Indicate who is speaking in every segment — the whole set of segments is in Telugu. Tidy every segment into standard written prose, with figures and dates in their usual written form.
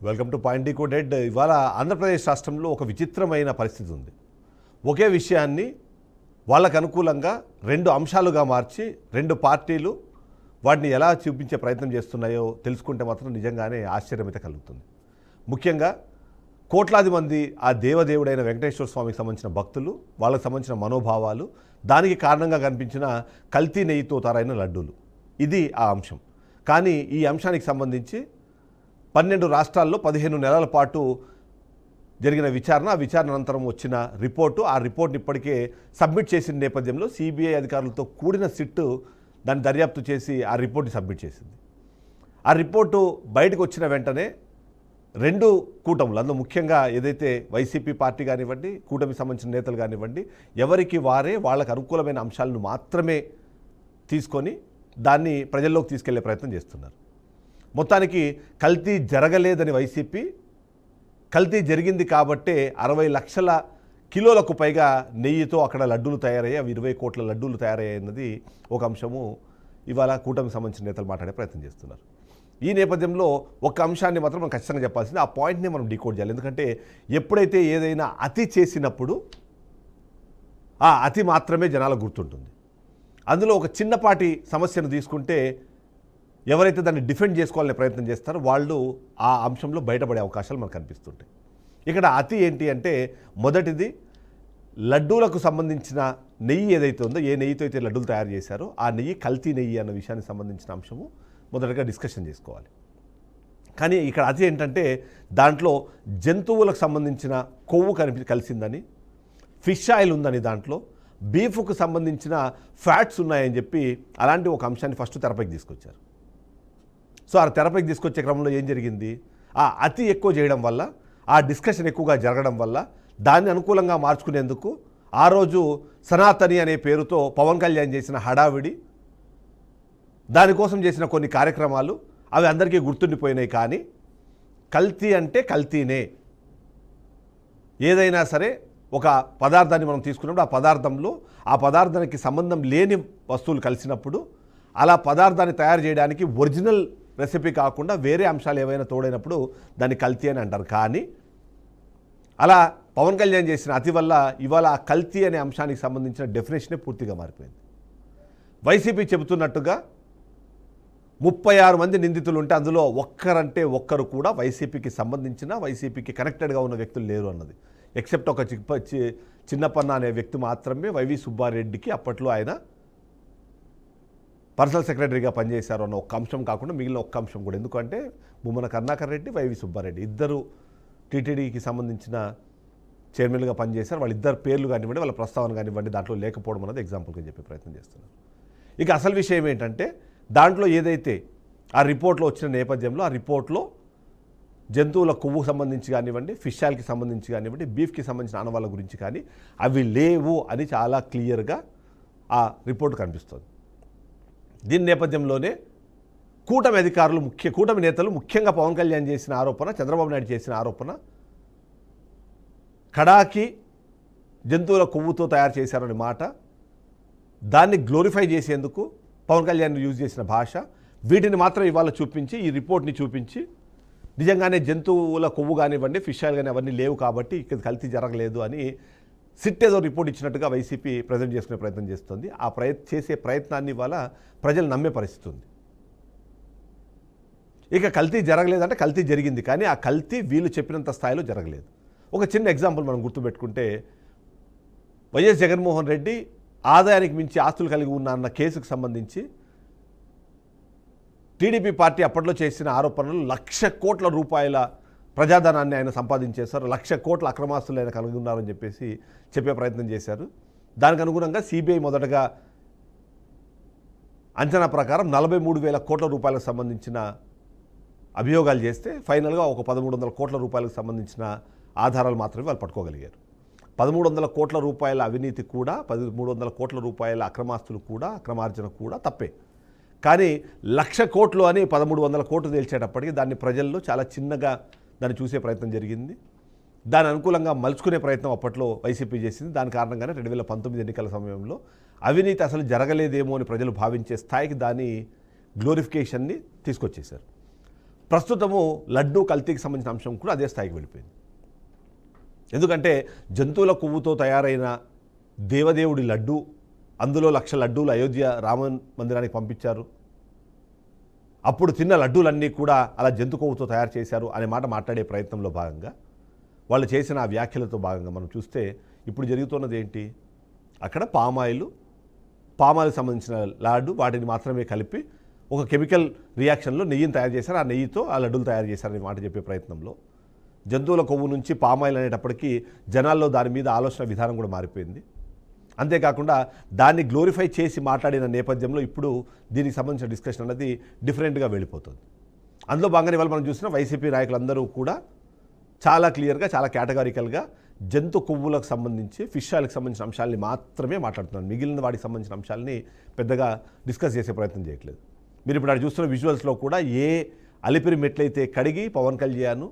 Speaker 1: Welcome to point decoded. ఇవాళ ఆంధ్రప్రదేశ్ రాష్ట్రంలో ఒక విచిత్రమైన పరిస్థితి ఉంది. ఒకే విషయాన్ని వాళ్ళకు అనుకూలంగా రెండు అంశాలుగా మార్చి రెండు పార్టీలు వాటిని ఎలా చూపించే ప్రయత్నం చేస్తున్నాయో తెలుసుకుంటే మాత్రం నిజంగానే ఆశ్చర్యం అయితే కలుగుతుంది. ముఖ్యంగా కోట్లాది మంది ఆ దేవదేవుడైన వెంకటేశ్వర స్వామికి సంబంధించిన భక్తులు, వాళ్ళకి సంబంధించిన మనోభావాలు, దానికి కారణంగా కనిపించిన కల్తీ నెయ్యితో తయారైన లడ్డూలు, ఇది ఆ అంశం. కానీ ఈ అంశానికి సంబంధించి 12 రాష్ట్రాల్లో 15 నెలల పాటు జరిగిన విచారణ, ఆ విచారణ అనంతరం వచ్చిన రిపోర్టు, ఆ రిపోర్ట్ని ఇప్పటికే సబ్మిట్ చేసిన నేపథ్యంలో సిబిఐ అధికారులతో కూడిన సిట్టు దాన్ని దర్యాప్తు చేసి ఆ రిపోర్ట్ని సబ్మిట్ చేసింది. ఆ రిపోర్టు బయటకు వచ్చిన వెంటనే రెండు కూటములు, అందులో ముఖ్యంగా ఏదైతే వైసీపీ పార్టీ కానివ్వండి, కూటమికి సంబంధించిన నేతలు కానివ్వండి, ఎవరికి వారే వాళ్ళకు అనుకూలమైన అంశాలను మాత్రమే తీసుకొని దాన్ని ప్రజల్లోకి తీసుకెళ్లే ప్రయత్నం చేస్తున్నారు. మొత్తానికి కల్తీ జరగలేదని వైసీపీ, కల్తీ జరిగింది కాబట్టే 60 లక్షల కిలోలకు పైగా నెయ్యితో అక్కడ లడ్డూలు తయారయ్యాయి, అవి 20 కోట్ల లడ్డూలు తయారయ్యాయన్నది ఒక అంశము. ఇవాళ కూటమికి సంబంధించిన నేతలు మాట్లాడే ప్రయత్నం చేస్తున్నారు. ఈ నేపథ్యంలో ఒక అంశాన్ని మాత్రం మనం ఖచ్చితంగా చెప్పాల్సింది, ఆ పాయింట్ని మనం డీకోడ్ చేయాలి. ఎందుకంటే ఎప్పుడైతే ఏదైనా అతి చేసినప్పుడు ఆ అతి మాత్రమే జనాలకు గుర్తుంటుంది. అందులో ఒక చిన్నపాటి సమస్యను తీసుకుంటే ఎవరైతే దాన్ని డిఫెండ్ చేసుకోవాలనే ప్రయత్నం చేస్తారో వాళ్ళు ఆ అంశంలో బయటపడే అవకాశాలు మనకు కనిపిస్తుంటాయి. ఇక్కడ అతి ఏంటి అంటే, మొదటిది లడ్డూలకు సంబంధించిన నెయ్యి ఏదైతే ఉందో, ఏ నెయ్యితో అయితే లడ్డూలు తయారు చేశారో ఆ నెయ్యి కల్తీ నెయ్యి అన్న విషయానికి సంబంధించిన అంశము మొదటగా డిస్కషన్ చేసుకోవాలి. కానీ ఇక్కడ అతి ఏంటంటే, దాంట్లో జంతువులకు సంబంధించిన కొవ్వు కలిసిందని, ఫిష్ ఆయిల్ ఉందని, దాంట్లో బీఫ్కు సంబంధించిన ఫ్యాట్స్ ఉన్నాయని చెప్పి అలాంటి ఒక అంశాన్ని ఫస్ట్ తెరపైకి తీసుకొచ్చారు. సో ఆ తెరపైకి తీసుకొచ్చే క్రమంలో ఏం జరిగింది, ఆ అతి ఎక్కువ చేయడం వల్ల, ఆ డిస్కషన్ ఎక్కువగా జరగడం వల్ల దాన్ని అనుకూలంగా మార్చుకునేందుకు ఆ రోజు సనాతని అనే పేరుతో పవన్ కళ్యాణ్ చేసిన హడావిడి, దానికోసం చేసిన కొన్ని కార్యక్రమాలు అవి అందరికీ గుర్తుండిపోయినాయి. కానీ కల్తీ అంటే కల్తీనే. ఏదైనా సరే ఒక పదార్థాన్ని మనం తీసుకున్నప్పుడు ఆ పదార్థానికి సంబంధం లేని వస్తువులు కలిసినప్పుడు, అలా పదార్థాన్ని తయారు చేయడానికి ఒరిజినల్ రెసిపీ కాకుండా వేరే అంశాలు ఏవైనా తోడైనప్పుడు దాన్ని కల్తీ అని అంటారు. కానీ అలా పవన్ కళ్యాణ్ చేసిన అతి వల్ల ఇవాళ ఆ కల్తీ అనే అంశానికి సంబంధించిన డెఫినేషనే పూర్తిగా మారిపోయింది. వైసీపీ చెబుతున్నట్టుగా 36 మంది నిందితులు ఉంటే అందులో ఒక్కరంటే ఒక్కరు కూడా వైసీపీకి సంబంధించిన, వైసీపీకి కనెక్టెడ్గా ఉన్న వ్యక్తులు లేరు అన్నది. ఎక్సెప్ట్ ఒక చిన్నపన్న అనే వ్యక్తి మాత్రమే వైవి సుబ్బారెడ్డికి అప్పట్లో ఆయన పర్సనల్ సెక్రటరీగా పనిచేశారు అన్న ఒక్క అంశం కాకుండా మిగిలిన ఒక్క అంశం కూడా. ఎందుకంటే భూమన కరుణాకర్ రెడ్డి, వైవి సుబ్బారెడ్డి ఇద్దరు టీటీడీకి సంబంధించిన చైర్మన్గా పనిచేశారు. వాళ్ళిద్దరు పేర్లు కానివ్వండి, వాళ్ళ ప్రస్తావన కానివ్వండి దాంట్లో లేకపోవడం అన్నది ఎగ్జాంపుల్గా చెప్పే ప్రయత్నం చేస్తున్నారు. ఇక అసలు విషయం ఏంటంటే, దాంట్లో ఏదైతే ఆ రిపోర్ట్లో వచ్చిన నేపథ్యంలో, ఆ రిపోర్ట్లో జంతువుల కొవ్వుకు సంబంధించి కానివ్వండి, ఫిష్ ఆయిల్కి సంబంధించి కానివ్వండి, బీఫ్కి సంబంధించిన ఆనవాళ్ళ గురించి కానీ అవి లేవు అని చాలా క్లియర్గా ఆ రిపోర్ట్ కనిపిస్తుంది. దీని నేపథ్యంలోనే కూటమి అధికారులు, కూటమి నేతలు, ముఖ్యంగా పవన్ కళ్యాణ్ చేసిన ఆరోపణ, చంద్రబాబు నాయుడు చేసిన ఆరోపణ, కడాకి జంతువుల కొవ్వుతో తయారు చేశారనే మాట, దాన్ని గ్లోరిఫై చేసేందుకు పవన్ కళ్యాణ్ యూజ్ చేసిన భాష, వీటిని మాత్రం ఇవాళ చూపించి, ఈ రిపోర్ట్ని చూపించి నిజంగానే జంతువుల కొవ్వు కానివ్వండి, ఫిష్ ఆయిల్ కానీ అవన్నీ లేవు కాబట్టి ఇక్కడ కల్తీ జరగలేదు అని సిట్ ఏదో రిపోర్ట్ ఇచ్చినట్టుగా వైసీపీ ప్రజెంట్ చేసుకునే ప్రయత్నం చేస్తుంది. ఆ చేసే ప్రయత్నాన్ని ఇవాళ ప్రజలు నమ్మే పరిస్థితి ఉంది. ఇక కల్తీ జరగలేదంటే కల్తీ జరిగింది, కానీ ఆ కల్తీ వీళ్ళు చెప్పినంత స్థాయిలో జరగలేదు. ఒక చిన్న ఎగ్జాంపుల్ మనం గుర్తుపెట్టుకుంటే, వైఎస్ జగన్మోహన్ రెడ్డి ఆదాయానికి మించి ఆస్తులు కలిగి ఉన్న అన్న కేసుకు సంబంధించి టీడీపీ పార్టీ అప్పట్లో చేసిన ఆరోపణలు 1,00,000 కోట్ల రూపాయల ప్రజాధనాన్ని ఆయన సంపాదించేశారు, 1,00,000 కోట్ల అక్రమాస్తులు ఆయన కలిగి ఉన్నారని చెప్పేసి చెప్పే ప్రయత్నం చేశారు. దానికి అనుగుణంగా సిబిఐ మొదటగా అంచనా ప్రకారం 43,000 కోట్ల రూపాయలకు సంబంధించిన అభియోగాలు చేస్తే ఫైనల్గా ఒక 1,300 కోట్ల రూపాయలకు సంబంధించిన ఆధారాలు మాత్రమే వాళ్ళు పట్టుకోగలిగారు. 1,300 కోట్ల రూపాయల అవినీతి కూడా, 1,300 కోట్ల రూపాయల అక్రమాస్తులు కూడా, అక్రమార్జన కూడా తప్పే. కానీ 1,00,000 కోట్లు అని 1,300 కోట్లు తేల్చేటప్పటికి దాన్ని ప్రజల్లో చాలా చిన్నగా దాన్ని చూసే ప్రయత్నం జరిగింది. దాని అనుకూలంగా మలుచుకునే ప్రయత్నం అప్పట్లో వైసీపీ చేసింది. దాని కారణంగానే 2019 ఎన్నికల సమయంలో అవినీతి అసలు జరగలేదేమో అని ప్రజలు భావించే స్థాయికి దాని గ్లోరిఫికేషన్ని తీసుకొచ్చేశారు. ప్రస్తుతము లడ్డూ కల్తీకి సంబంధించిన అంశం కూడా అదే స్థాయికి వెళ్ళిపోయింది. ఎందుకంటే జంతువుల కొవ్వుతో తయారైన దేవదేవుడి లడ్డు, అందులో 1,00,000 లడ్డూలు అయోధ్య రామ మందిరానికి పంపించారు. అప్పుడు తిన్న లడ్డూలన్నీ కూడా అలా జంతు కొవ్వుతో తయారు చేశారు అనే మాట మాట్లాడే ప్రయత్నంలో భాగంగా వాళ్ళు చేసిన ఆ వ్యాఖ్యలతో భాగంగా మనం చూస్తే ఇప్పుడు జరుగుతున్నది ఏంటి? అక్కడ పామాయిల్ సంబంధించిన లాడ్డు వాటిని మాత్రమే కలిపి ఒక కెమికల్ రియాక్షన్లో నెయ్యిని తయారు చేశారు. ఆ నెయ్యితో ఆ లడ్డూలు తయారు చేశారనే మాట చెప్పే ప్రయత్నంలో జంతువుల కొవ్వు నుంచి పామాయిల్ అనేటప్పటికీ జనాల్లో దాని మీద ఆలోచన విధానం కూడా మారిపోయింది. అంతేకాకుండా దాన్ని గ్లోరిఫై చేసి మాట్లాడిన నేపథ్యంలో ఇప్పుడు దీనికి సంబంధించిన డిస్కషన్ అనేది డిఫరెంట్గా వెళ్ళిపోతుంది. అందులో భాగంగా ఇవాళ మనం చూసిన వైసీపీ నాయకులందరూ కూడా చాలా క్లియర్గా, చాలా కేటగారికల్గా జంతు కొవ్వులకు సంబంధించి, ఫిష్ ఆయిల్కి సంబంధించిన అంశాలని మాత్రమే మాట్లాడుతున్నారు. మిగిలిన వాటికి సంబంధించిన అంశాలని పెద్దగా డిస్కస్ చేసే ప్రయత్నం చేయట్లేదు. మీరు ఇప్పుడు అక్కడ చూస్తున్న విజువల్స్లో కూడా ఏ అలిపిరి మెట్లయితే కడిగి పవన్ కళ్యాణ్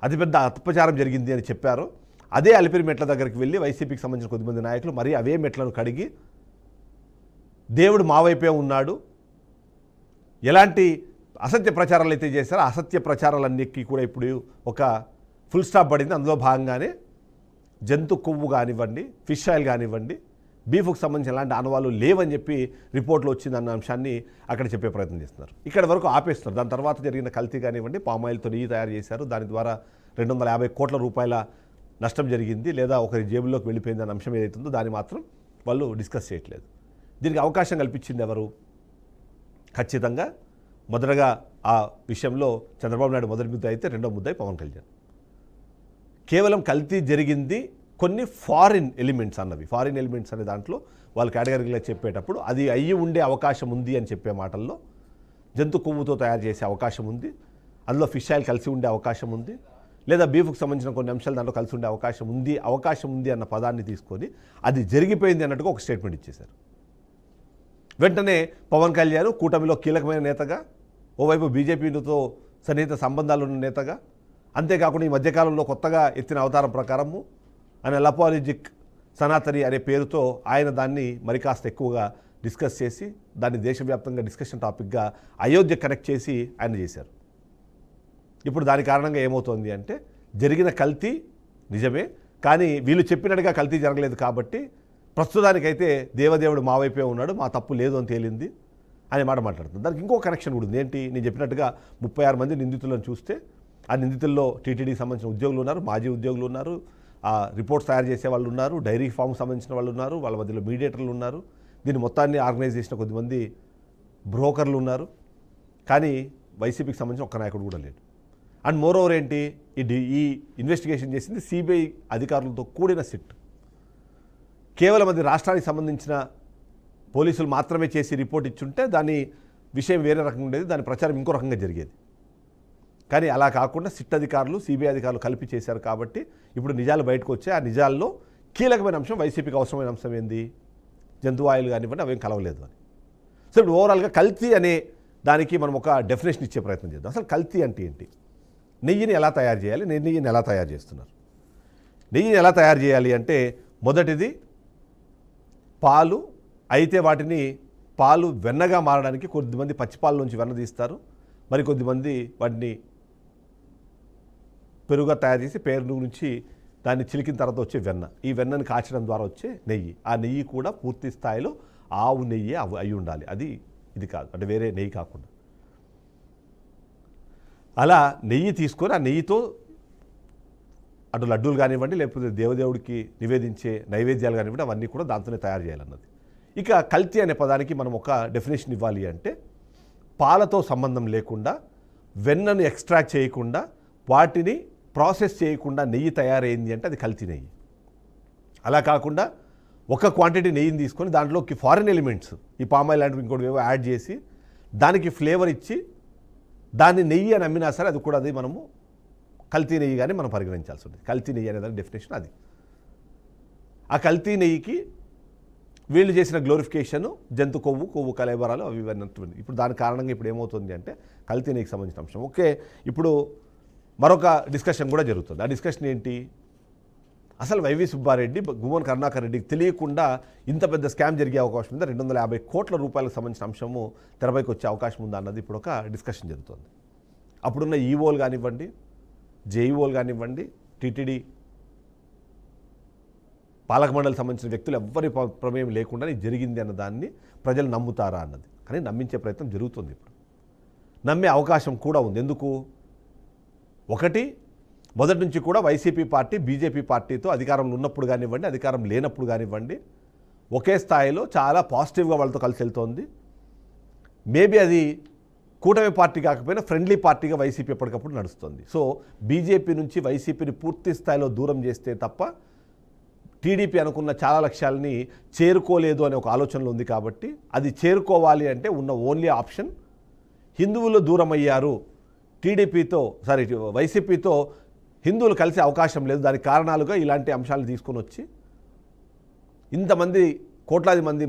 Speaker 1: అతిపెద్ద అత్యాచారం జరిగింది అని చెప్పారో అదే అలిపిరి మెట్ల దగ్గరికి వెళ్ళి వైసీపీకి సంబంధించిన కొద్దిమంది నాయకులు మరి అవే మెట్లను కడిగి దేవుడు మా వైపే ఉన్నాడు, ఎలాంటి అసత్య ప్రచారాలు అయితే చేశారో అసత్య ప్రచారాలన్నిటికీ కూడా ఇప్పుడు ఒక ఫుల్ స్టాప్ పడింది. అందులో భాగంగానే జంతు కొవ్వు కానివ్వండి, ఫిష్ ఆయిల్ కానివ్వండి, బీఫ్కు సంబంధించిన ఎలాంటి ఆనవాళ్ళు లేవని చెప్పి రిపోర్ట్లో వచ్చిందన్న అంశాన్ని అక్కడ చెప్పే ప్రయత్నం చేస్తున్నారు. ఇక్కడ వరకు ఆపేస్తున్నారు. దాని తర్వాత జరిగిన కల్తీ కానివ్వండి, పామాయిల్తో నెయ్యి తయారు చేశారు, దాని ద్వారా 250 కోట్ల రూపాయల నష్టం జరిగింది లేదా ఒకరి జేబుల్లోకి వెళ్ళిపోయిందన్న అంశం ఏదైతుందో దాన్ని మాత్రం వాళ్ళు డిస్కస్ చేయట్లేదు. దీనికి అవకాశం కల్పించింది ఎవరు? ఖచ్చితంగా మొదటగా ఆ విషయంలో చంద్రబాబు నాయుడు మొదటి ముద్ద అయితే రెండో ముద్ద పవన్ కళ్యాణ్. కేవలం కల్తీ జరిగింది కొన్ని ఫారిన్ ఎలిమెంట్స్ అన్నవి. ఫారిన్ ఎలిమెంట్స్ అనే దాంట్లో వాళ్ళు కేటగిరీగా చెప్పేటప్పుడు అది అయ్యి ఉండే అవకాశం ఉంది అని చెప్పే మాటల్లో జంతు కొవ్వుతో తయారు చేసే అవకాశం ఉంది, అందులో ఫిష్ ఆయిల్ కలిసి ఉండే అవకాశం ఉంది, లేదా బీఫ్కు సంబంధించిన కొన్ని అంశాలు దాంట్లో కలిసి ఉండే అవకాశం ఉంది అన్న పదాన్ని తీసుకొని అది జరిగిపోయింది అన్నట్టుగా ఒక స్టేట్మెంట్ ఇచ్చేశారు. వెంటనే పవన్ కళ్యాణ్ కూటమిలో కీలకమైన నేతగా, ఓవైపు బీజేపీతో సన్నిహిత సంబంధాలున్న నేతగా, అంతేకాకుండా ఈ మధ్యకాలంలో కొత్తగా ఎత్తిన అవతారం ప్రకారము ఆయన లపాలజిక్ సనాతని అనే పేరుతో ఆయన దాన్ని మరి కాస్త ఎక్కువగా డిస్కస్ చేసి దాన్ని దేశవ్యాప్తంగా డిస్కషన్ టాపిక్గా అయోధ్య కనెక్ట్ చేసి ఆయన చేశారు. ఇప్పుడు దాని కారణంగా ఏమవుతోంది అంటే జరిగిన కల్తీ నిజమే, కానీ వీళ్ళు చెప్పినట్టుగా కల్తీ జరగలేదు కాబట్టి ప్రస్తుతానికైతే దేవదేవుడు మా వైపే ఉన్నాడు, మా తప్పు లేదు అని తేలింది అనే మాట మాట్లాడుతుంది. దానికి ఇంకో కనెక్షన్ కూడా ఉంది. ఏంటి? నేను చెప్పినట్టుగా 36 మంది నిందితులను చూస్తే ఆ నిందితుల్లో టీటీడీకి సంబంధించిన ఉద్యోగులు ఉన్నారు, మాజీ ఉద్యోగులు ఉన్నారు, ఆ రిపోర్ట్స్ తయారు చేసే వాళ్ళు ఉన్నారు, డైరీ ఫామ్కి సంబంధించిన వాళ్ళు ఉన్నారు, వాళ్ళ మధ్యలో మీడియేటర్లు ఉన్నారు, దీన్ని మొత్తాన్ని ఆర్గనైజ్ చేసిన కొద్దిమంది బ్రోకర్లు ఉన్నారు. కానీ వైసీపీకి సంబంధించిన ఒక్క నాయకుడు కూడా లేడు. అండ్ మోర్ ఓవర్ ఏంటి, ఈ ఇన్వెస్టిగేషన్ చేసింది సిబిఐ అధికారులతో కూడిన సిట్. కేవలం అది రాష్ట్రానికి సంబంధించిన పోలీసులు మాత్రమే చేసి రిపోర్ట్ ఇచ్చుంటే దాని విషయం వేరే రకంగా ఉండేది, దాని ప్రచారం ఇంకో రకంగా జరిగేది. కానీ అలా కాకుండా సిట్ అధికారులు, సిబిఐ అధికారులు కలిపి చేశారు కాబట్టి ఇప్పుడు నిజాలు బయటకు వచ్చాయి. ఆ నిజాల్లో కీలకమైన అంశం, వైసీపీకి అవసరమైన అంశం ఏంది? జంతు ఆయిల్ కానివ్వండి అవేం కలవలేదు అని. సో ఇప్పుడు ఓవరాల్గా కల్తీ అనే దానికి మనం ఒక డెఫినేషన్ ఇచ్చే ప్రయత్నం చేద్దాం. అసలు కల్తీ అంటే ఏంటి? నెయ్యిని ఎలా తయారు చేయాలి? నెయ్యిని ఎలా తయారు చేస్తున్నారు? నెయ్యిని ఎలా తయారు చేయాలి అంటే మొదటిది పాలు, అయితే వాటిని పాలు వెన్నగా మారడానికి కొద్దిమంది పచ్చిపాల నుంచి వెన్న తీస్తారు, మరి కొద్దిమంది వాటిని పెరుగుగా తయారు చేసి పెరుగు నుంచి దాన్ని చిలికిన తర్వాత వచ్చే వెన్న, ఈ వెన్నను కాచడం ద్వారా వచ్చే నెయ్యి. ఆ నెయ్యి కూడా పూర్తి స్థాయిలో ఆవు నెయ్యి అయి ఉండాలి, అది ఇది కాదు, అంటే వేరే నెయ్యి కాకుండా. అలా నెయ్యి తీసుకొని ఆ నెయ్యితో అటు లడ్డూలు కానివ్వండి, లేకపోతే దేవదేవుడికి నివేదించే నైవేద్యాలు కానివ్వండి, అవన్నీ కూడా దాంతోనే తయారు చేయాలన్నది. ఇక కల్తీ అనే పదానికి మనం ఒక డెఫినేషన్ ఇవ్వాలి అంటే పాలతో సంబంధం లేకుండా, వెన్నను ఎక్స్ట్రాక్ట్ చేయకుండా, వాటిని ప్రాసెస్ చేయకుండా నెయ్యి తయారైంది అంటే అది కల్తీ నెయ్యి. అలా కాకుండా ఒక క్వాంటిటీ నెయ్యిని తీసుకొని దాంట్లోకి ఫారిన్ ఎలిమెంట్స్, ఈ పామాయిల్ లాంటివి ఇంకోటి ఏవో యాడ్ చేసి దానికి ఫ్లేవర్ ఇచ్చి దాన్ని నెయ్యి అని అమ్మినా సరే అది కూడా అది మనము కల్తీ నెయ్యి కానీ మనం పరిగణించాల్సి ఉంటుంది. కల్తీ నెయ్యి అనే దాని డెఫినేషన్ అది. ఆ కల్తీ నెయ్యికి వీళ్ళు చేసిన గ్లోరిఫికేషను జంతు కొవ్వు కలేబరాలు అవి ఇవన్నీ. ఇప్పుడు దాని కారణంగా ఇప్పుడు ఏమవుతుంది అంటే కల్తీ నెయ్యికి సంబంధించిన అంశం. ఓకే, ఇప్పుడు మరొక డిస్కషన్ కూడా జరుగుతుంది. ఆ డిస్కషన్ ఏంటి? అసలు వైవి సుబ్బారెడ్డి, గుమ్మన్ కరుణాకర్ రెడ్డికి తెలియకుండా ఇంత పెద్ద స్కామ్ జరిగే అవకాశం ఉందా? 250 కోట్ల రూపాయలకు సంబంధించిన అంశము తెరపైకి వచ్చే అవకాశం ఉందా అన్నది ఇప్పుడు ఒక డిస్కషన్ జరుగుతుంది. అప్పుడున్న ఈఓలు కానివ్వండి, జేఈఓలు కానివ్వండి, టీటీడీ పాలక మండలికి సంబంధించిన వ్యక్తులు ఎవ్వరి ప్రమేయం లేకుండా ఇది జరిగింది అన్న దాన్ని ప్రజలు నమ్ముతారా అన్నది. కానీ నమ్మించే ప్రయత్నం జరుగుతుంది. ఇప్పుడు నమ్మే అవకాశం కూడా ఉంది. ఎందుకు? ఒకటి, మొదటి నుంచి కూడా వైసీపీ పార్టీ బీజేపీ పార్టీతో అధికారంలో ఉన్నప్పుడు కానివ్వండి, అధికారం లేనప్పుడు కానివ్వండి, ఒకే స్థాయిలో చాలా పాజిటివ్గా వాళ్ళతో కలిసి వెళ్తోంది. మేబీ అది కూటమి పార్టీ కాకపోయినా ఫ్రెండ్లీ పార్టీగా వైసీపీ ఎప్పటికప్పుడు నడుస్తుంది. సో బీజేపీ నుంచి వైసీపీని పూర్తి స్థాయిలో దూరం చేస్తే తప్ప టీడీపీ అనుకున్న చాలా లక్ష్యాలని చేరుకోలేదు అనే ఒక ఆలోచనలో ఉంది. కాబట్టి అది చేరుకోవాలి అంటే ఉన్న ఓన్లీ ఆప్షన్ హిందువులు దూరం అయ్యారు, వైసీపీతో హిందువులు కలిసే అవకాశం లేదు, దానికి కారణాలుగా ఇలాంటి అంశాలను తీసుకొని వచ్చి ఇంతమంది కోట్లాది మంది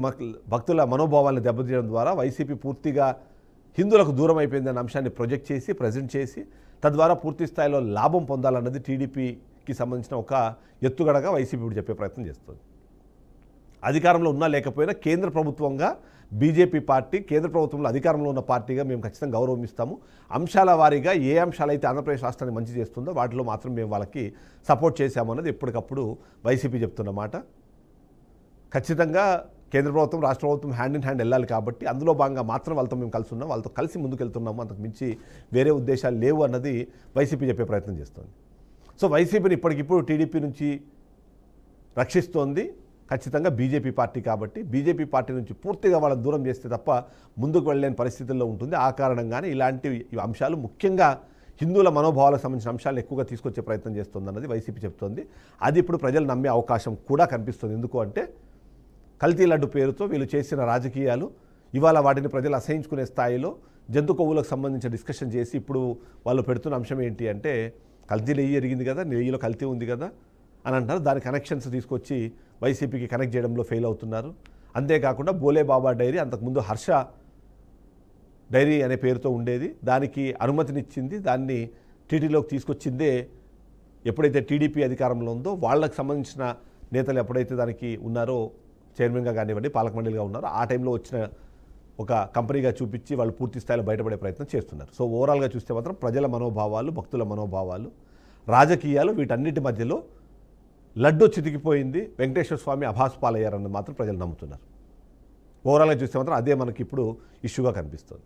Speaker 1: భక్తుల మనోభావాలను దెబ్బతీయడం ద్వారా వైసీపీ పూర్తిగా హిందువులకు దూరం అయిపోయిందన్న అంశాన్ని ప్రజెంట్ చేసి తద్వారా పూర్తి స్థాయిలో లాభం పొందాలన్నది టీడీపీకి సంబంధించిన ఒక ఎత్తుగడగా వైసీపీ ఇప్పుడు చెప్పే ప్రయత్నం చేస్తుంది. అధికారంలో ఉన్నా లేకపోయినా కేంద్ర ప్రభుత్వంగా బీజేపీ పార్టీ కేంద్ర ప్రభుత్వంలో అధికారంలో ఉన్న పార్టీగా మేము ఖచ్చితంగా గౌరవం ఇస్తాము. అంశాల వారీగా ఏ అంశాలైతే ఆంధ్రప్రదేశ్ రాష్ట్రాన్ని మంచి చేస్తుందో వాటిలో మాత్రం మేము వాళ్ళకి సపోర్ట్ చేశామన్నది ఎప్పటికప్పుడు వైసీపీ చెప్తున్న మాట. ఖచ్చితంగా కేంద్ర ప్రభుత్వం రాష్ట్ర ప్రభుత్వం హ్యాండ్ ఇన్ హ్యాండ్ వెళ్ళాలి. కాబట్టి అందులో భాగంగా మాత్రం వాళ్ళతో మేము కలిసి ఉన్నాం, వాళ్ళతో కలిసి ముందుకెళ్తున్నాము, అంతకు మించి వేరే ఉద్దేశాలు లేవు అన్నది వైసీపీ చెప్పే ప్రయత్నం చేస్తుంది. సో వైసీపీని ఇప్పటికిప్పుడు టీడీపీ నుంచి రక్షిస్తోంది ఖచ్చితంగా బీజేపీ పార్టీ. కాబట్టి బీజేపీ పార్టీ నుంచి పూర్తిగా వాళ్ళని దూరం చేస్తే తప్ప ముందుకు వెళ్ళలేని పరిస్థితుల్లో ఉంటుంది. ఆ కారణంగానే ఇలాంటి అంశాలు ముఖ్యంగా హిందువుల మనోభావాలకు సంబంధించిన అంశాలను ఎక్కువగా తీసుకొచ్చే ప్రయత్నం చేస్తుందన్నది వైసీపీ చెప్తోంది. అది ఇప్పుడు ప్రజలు నమ్మే అవకాశం కూడా కనిపిస్తుంది. ఎందుకు అంటే కల్తీ లడ్డు పేరుతో వీళ్ళు చేసిన రాజకీయాలు ఇవాళ వాటిని ప్రజలు అసహించుకునే స్థాయిలో జంతు కొవ్వులకు సంబంధించిన డిస్కషన్ చేసి ఇప్పుడు వాళ్ళు పెడుతున్న అంశం ఏంటి అంటే కల్తీ నెయ్యి ఎరిగింది కదా, నెయ్యిలో కల్తీ ఉంది కదా అని అంటారు. దాని కనెక్షన్స్ తీసుకొచ్చి వైసీపీకి కనెక్ట్ చేయడంలో ఫెయిల్ అవుతున్నారు. అంతేకాకుండా బోలే బాబా డైరీ, అంతకుముందు హర్ష డైరీ అనే పేరుతో ఉండేది, దానికి అనుమతినిచ్చింది, దాన్ని టీటీలోకి తీసుకొచ్చిందే ఎప్పుడైతే టీడీపీ అధికారంలో ఉందో వాళ్ళకి సంబంధించిన నేతలు ఎప్పుడైతే దానికి ఉన్నారో, చైర్మన్గా కానివ్వండి, పాలక మండలిగా ఉన్నారో, ఆ టైంలో వచ్చిన ఒక కంపెనీగా చూపించి వాళ్ళు పూర్తి స్థాయిలో బయటపడే ప్రయత్నం చేస్తున్నారు. సో ఓవరాల్గా చూస్తే మాత్రం ప్రజల మనోభావాలు, భక్తుల మనోభావాలు, రాజకీయాలు వీటన్నిటి మధ్యలో లడ్డు చితికిపోయింది, వెంకటేశ్వర స్వామి అభాస్పాలయ్యారన్నది మాత్రం ప్రజలు నమ్ముతున్నారు. ఓవరాల్గా చూస్తే మాత్రం అదే మనకి ఇప్పుడు ఇష్యూగా కనిపిస్తుంది.